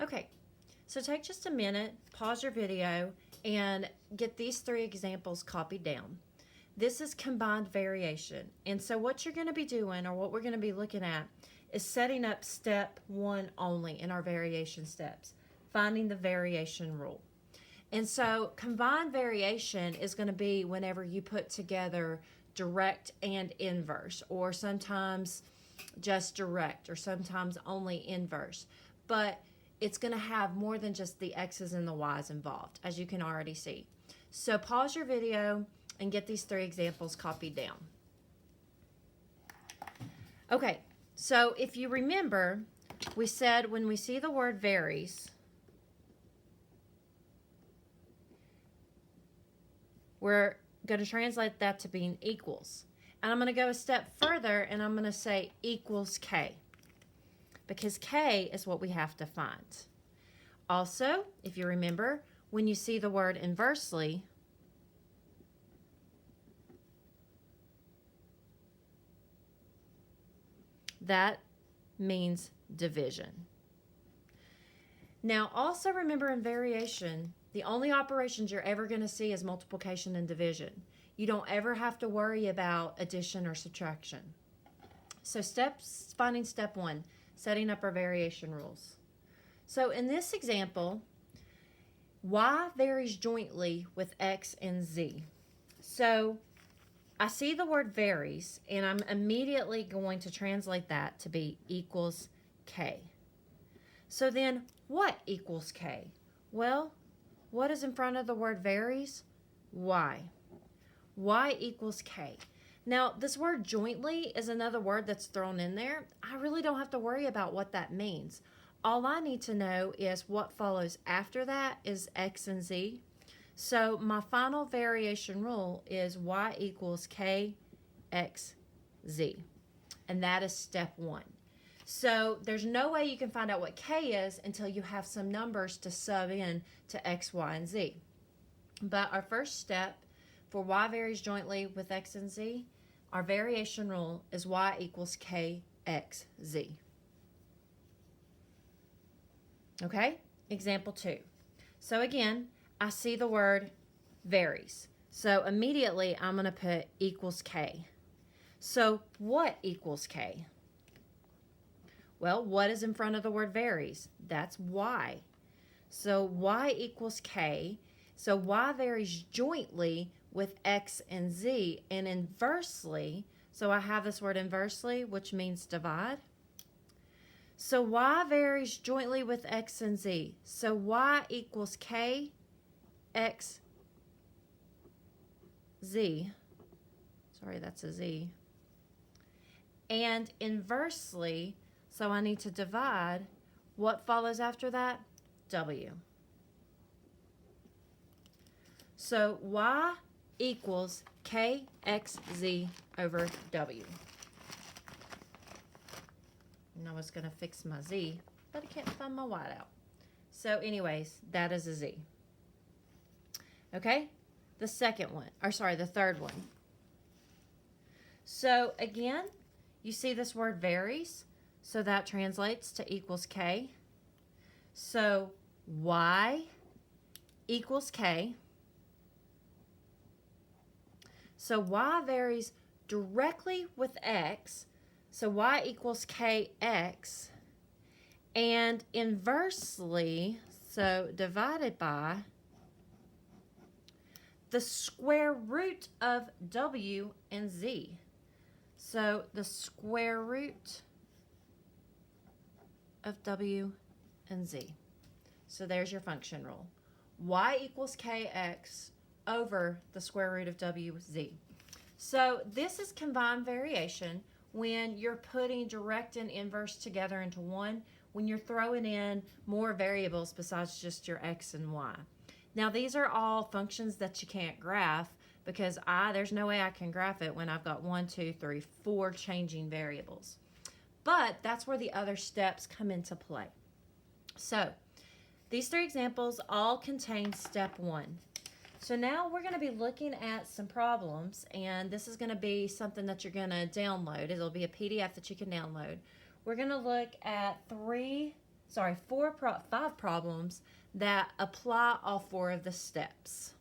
Okay, so take just a minute, pause your video, and get these 3 examples copied down. This is combined variation. And so what you're going to be doing, or what we're going to be looking at, is setting up step 1 only in our variation steps, finding the variation rule. And so combined variation is going to be whenever you put together direct and inverse, or sometimes just direct, or sometimes only inverse. But it's going to have more than just the x's and the y's involved, as you can already see. So pause your video and get these 3 examples copied down. Okay, so if you remember, we said when we see the word varies, we're going to translate that to being equals. And I'm going to go a step further, and I'm going to say equals k, because k is what we have to find. Also, if you remember, when you see the word inversely, that means division. Now, also remember, in variation, the only operations you're ever going to see is multiplication and division. You don't ever have to worry about addition or subtraction. So finding step 1, setting up our variation rules. So in this example, y varies jointly with x and z. So I see the word varies, and I'm immediately going to translate that to be equals k. So then, what equals k? Well, what is in front of the word varies? Y. Y equals k. Now, this word jointly is another word that's thrown in there. I really don't have to worry about what that means. All I need to know is what follows after that is x and z. So my final variation rule is y equals k x z. And that is step 1. So there's no way you can find out what k is until you have some numbers to sub in to x, y, and z. But our first step for y varies jointly with x and z, our variation rule is y equals k x z. Okay, example 2. So again, I see the word varies. So immediately I'm going to put equals k. So what equals k? Well, what is in front of the word varies? That's y. So y equals k. So y varies jointly with x and z, and inversely, so I have this word inversely, which means divide. So y varies jointly with x and z. So y equals k x z. Sorry, that's a z. And inversely, so I need to divide. What follows after that? W. So y equals kxz over w. And I was going to fix my z, but I can't find my whiteout. So anyways, that is a z. Okay? The third one. So again, you see this word varies. So that translates to equals k. So y equals k. So y varies directly with x. So y equals kx. And inversely, so divided by the square root of w and z. So the square root of w and z. So there's your function rule. Y equals kx over the square root of w with z. So this is combined variation when you're putting direct and inverse together into one, when you're throwing in more variables besides just your x and y. Now these are all functions that you can't graph because there's no way I can graph it when I've got 1, 2, 3, 4 changing variables. But that's where the other steps come into play. So these 3 examples all contain step 1. So now we're going to be looking at some problems, and this is going to be something that you're going to download. It'll be a PDF that you can download. We're going to look at 3 five problems that apply all four of the steps.